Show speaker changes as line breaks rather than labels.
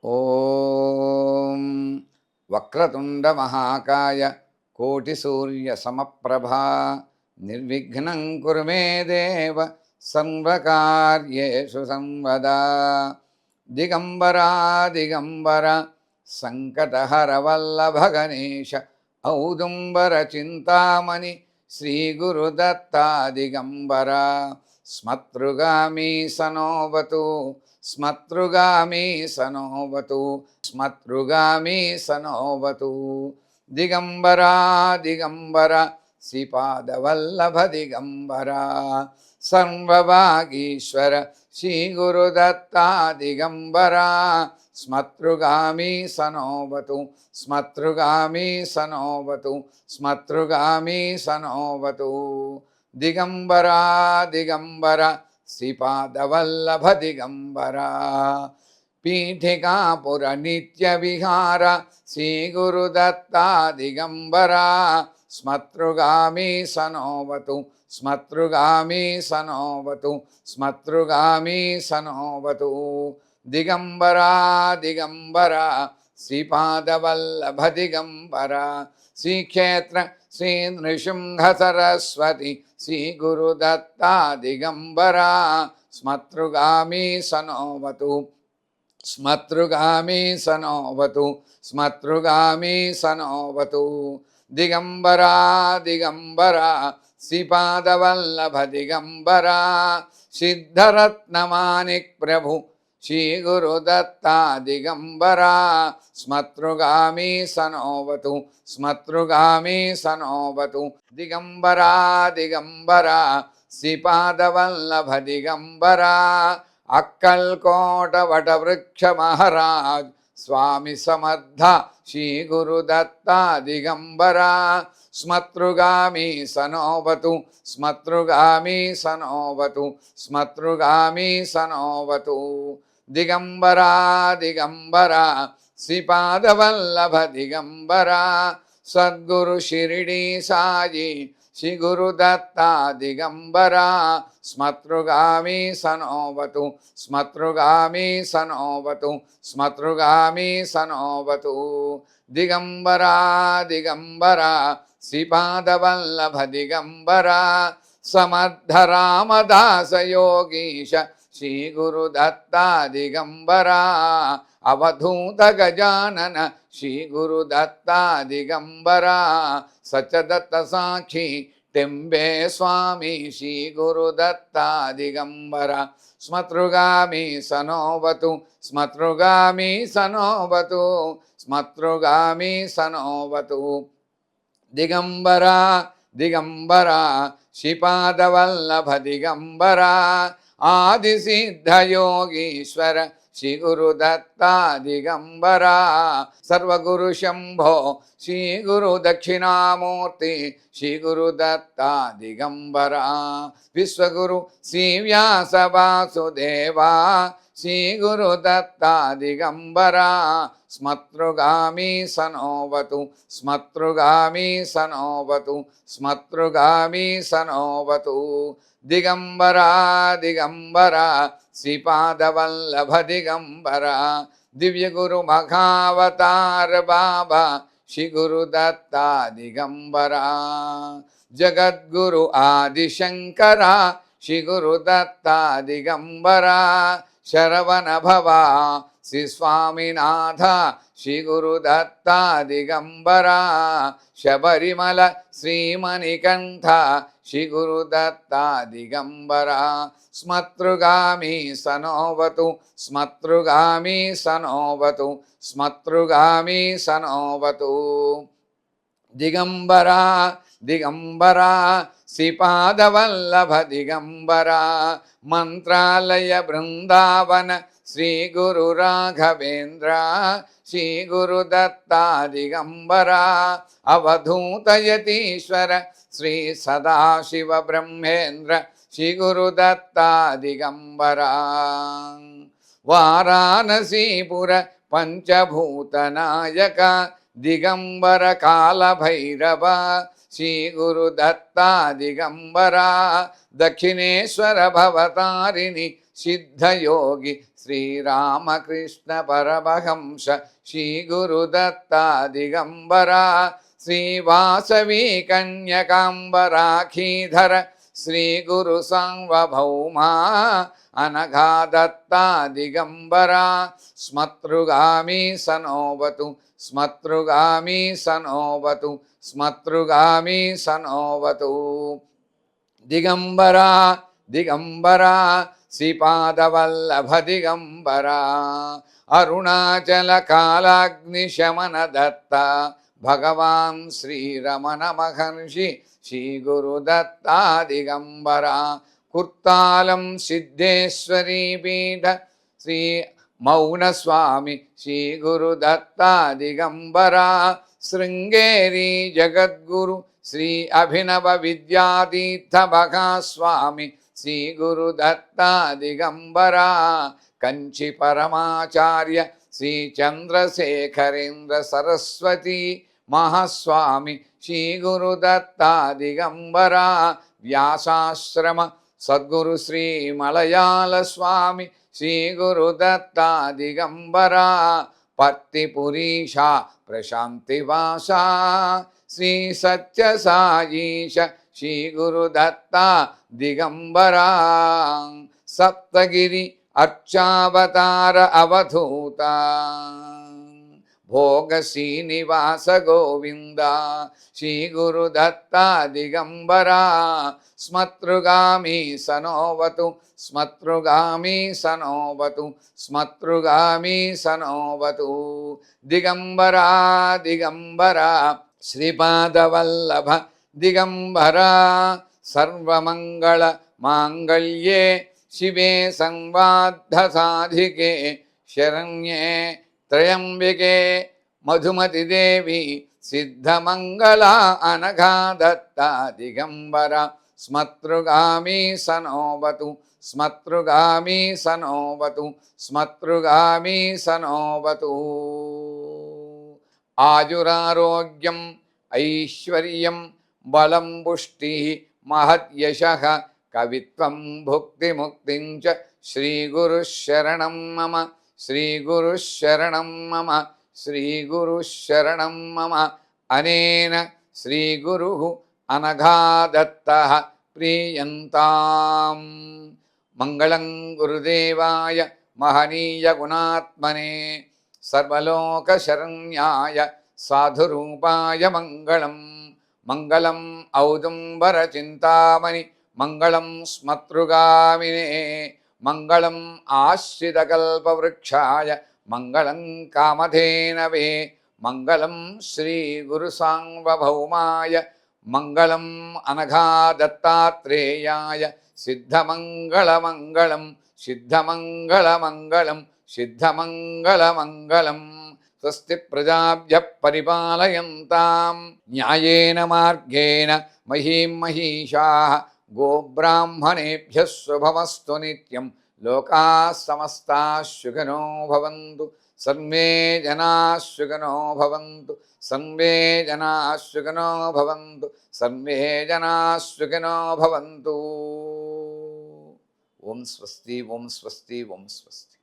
ఓం వక్రతుండ మహాకాయ కోటి సూర్య సమప్రభా నిర్విఘ్నం కురు మే దేవ సర్వకార్యేషు సంవదా. దిగంబరా దిగంబర సంకటహర వల్లభ గణేశ ఔదుంబర చింతామణి శ్రీ గురుదత్తా దిగంబర. స్మతృగామి సనోవతు స్మతృగామి సనోవతు స్మతృగామి సనోవతు. దిగంబరా దిగంబర శ్రీపాదవల్లభ దిగంబర సర్వభాగీశ్వర శ్రీ గురుదత్తా దిగంబర. స్మతృగామి సనోవతు స్మతృగామి సనోవతు స్మతృగామి సనోవతు. దిగంబరా దిగంబర శ్రీపాదవల్లభ దిగంబర. పీఠికాపుర నిత్య విహార శ్రీ గురుదత్తా దిగంబర. స్మతృగామి సనోవతు స్మతృగామి సనోవతు స్మతృగామి సనోవతు. దిగంబరా దిగంబర శ్రీపాదవల్లభ దిగంబర. శ్రీక్షేత్ర శ్రీ నృసింహ సరస్వతి శ్రీ గురుదత్తా దిగంబర. స్మతృగామి సనోవతు స్మతృగామి సనోవతు స్మతృగామి సనోవతు. దిగంబరా దిగంబర శ్రీపాదవల్లభ దిగంబర. సిద్ధరత్నమాణిక్ ప్రభు శ్రీ గురుదత్తా దిగంబర. స్మతృగామి సనోవతు స్మతృగామి సనోవతు. దిగంబరా దిగంబర శ్రీపాదవల్లభ దిగంబర. అక్కల్కోట వటవృక్ష మహారాజ్ స్వామి సమర్థ శ్రీ గురుదత్తా దిగంబర. స్మతృగామి సనోవతు స్మతృగామి సనోవతు స్మతృగామి సనోవతు. దిగంబరా దిగంబర శ్రీపాదవల్లభ దిగంబర. సద్గురు షిరిడి సాయి శ్రీ గురుదత్తా దిగంబర. స్మతృగామి సనోవతు స్మతృగామి సనోవతు స్మతృగామి సనోవతు. దిగంబరా దిగంబర శ్రీపాదవల్లభ దిగంబర. సమర్థ రామదాస యోగీశ శ్రీ గురుదత్తా దిగంబర. అవధూత గజానన శ్రీ గురుదత్తా దిగంబర. సత్యదత్త సాక్షి టెంబే స్వామి శ్రీ గురుదత్తా దిగంబర. స్మతృగామి సనోవతు స్మతృగామి సనోవతు స్మతృగామి సనోవతు. దిగంబరా దిగంబరా శ్రీపాదవల్లభ దిగంబర. ఆదిసిద్ధయోగీశ్వర శ్రీ గురుదత్తా దిగంబర. సర్వగురు శంభో శ్రీ గురు దక్షిణామూర్తి శ్రీ గురుదత్తా దిగంబర. విశ్వగురు శ్రీ వ్యాస వాసుదేవా శ్రీ గురుదత్తా దిగంబర. స్మతృగామి సనోవతు స్మతృగామి సనోవతు స్మతృగామి సనోవతు. దిగంబరా దిగంబర శ్రీపాదవల్లభ దిగంబర. దివ్యగురు మహావతార బాబా శ్రీ గురుదత్తా దిగంబర. జగద్గురు ఆదిశంకర శ్రీ గురుదత్తా దిగంబర. శరవణ భవ శ్రీ స్వామినాథ శ్రీ గురుదత్తా దిగంబర. శబరిమల శ్రీమణికంఠ శ్రీ గురుదత్తా దిగంబర. స్మతృగామి సనోవతు స్మతృగామి సనోవతు స్మతృగామి సనోవతు. దిగంబరా దిగంబరా శ్రీపాదవల్లభ దిగంబర. మంత్రాలయ బృందావన శ్రీ గురు రాఘవేంద్ర శ్రీ గురుదత్తా దిగంబర. అవధూతయతీశ్వర శ్రీ సదాశివ బ్రహ్మేంద్ర శ్రీ గురుదత్తా దిగంబర. వారాణసీపుర పంచభూతనాయక దిగంబర కాలభైరవ శ్రీ గురుదత్తా దిగంబర. దక్షిణేశ్వర భవతారిణి సిద్ధయోగి శ్రీరామకృష్ణ పరమహంస శ్రీ గురుదత్తా దిగంబరా శ్రీ వాసవి కన్యకాంబరాఖీధర శ్రీ గురు సాంవభౌమా అనఘాదత్తా దిగంబరా స్మతృగామి సనోవతు స్మతృగామి సనోవతు స్మతృగామి సనోవతు దిగంబరా దిగంబరా శ్రీపాదవల్లభ దిగంబరా అరుణాచల కాలాగ్నిశమన దత్త భగవాన్ శ్రీరమణ మహర్షి శ్రీ గురుదత్తా దిగంబరా కుర్తాలం సిద్ధేశ్వరీ పీఠ శ్రీ మౌనస్వామి శ్రీ గురుదత్తా దిగంబరా శృంగేరి జగద్గురు శ్రీ అభినవ విద్యాతీర్థ మహాస్వామి శ్రీ గురుదత్తా దిగంబరా కంచి పరమాచార్య శ్రీ చంద్రశేఖరేంద్ర సరస్వతి మహాస్వామి శ్రీ గురుదత్తా దిగంబరా వ్యాసాశ్రమ సద్గురు శ్రీ మలయాళ స్వామి శ్రీ గురుదత్తా దిగంబరా పర్తిపురీష ప్రశాంతివాస శ్రీ సత్యసాయీశ శ్రీ గురుదత్తా దిగంబరా సప్తగిరి అర్చావతార అవధూత భోగ శ్రీనివాస గోవింద శ్రీ గురుదత్తా దిగంబరా స్మతృగామి సనోవతు స్మతృగామి సనోవతు స్మతృగామి సనోవతు దిగంబరా దిగంబరా శ్రీపాదవల్లభ దిగంబరా సర్వమంగళ మాంగళ్యే శివే సంవాద్ధ సాధికే శరణ్యే త్రయంబికే మధుమతి దేవి సిద్ధమంగళ అనఘాదత్తా దిగంబరా స్మతృగామి సనోవతు స్మతృగామి సనోవతు స్మతృగామి సనోవతు ఆయురారోగ్యం ఐశ్వర్యం బలం పుష్టి మహద్యశః కవిత్వం భుక్తిముక్తిం చ శ్రీగురుశరణం మమ శ్రీగురుశరణం మమ శ్రీగురుశరణం మమ అనేన శ్రీగురు అనఘాదత్తః ప్రీయంతాం మంగళం గురుదేవాయ మహనీయ గుణాత్మనే సర్వలోకశరణ్యాయ సాధురూపాయ మంగళం మంగళం ఔదుంబర చింతామణి మంగళం స్మతృగామినే మంగళం ఆశ్రితకల్పవృక్షాయ మంగళం కామధేనవే మంగళం శ్రీ గురు సాంవభౌమాయ మంగళం అనఘాదత్తాత్రేయాయ సిద్ధమంగళమంగళం సిద్ధమంగళమంగళం సిద్ధమంగళమంగళం స్వస్తి ప్రజాభ్యః పరిపాలయంతాం న్యాయేన మార్గేణ మహీం మహీషాః గోబ్రాహ్మణేభ్యः శుభమస్తు నిత్యం లోకాः సమస్తాः సుఖినో భవంతు సర్వే జనాः సుఖినో భవంతు సర్వే జనాः సుఖినో భవంతు సర్వే జనాः సుఖినో భవంతు ఓం స్వస్తి ఓం స్వస్తి ఓం స్వస్తి.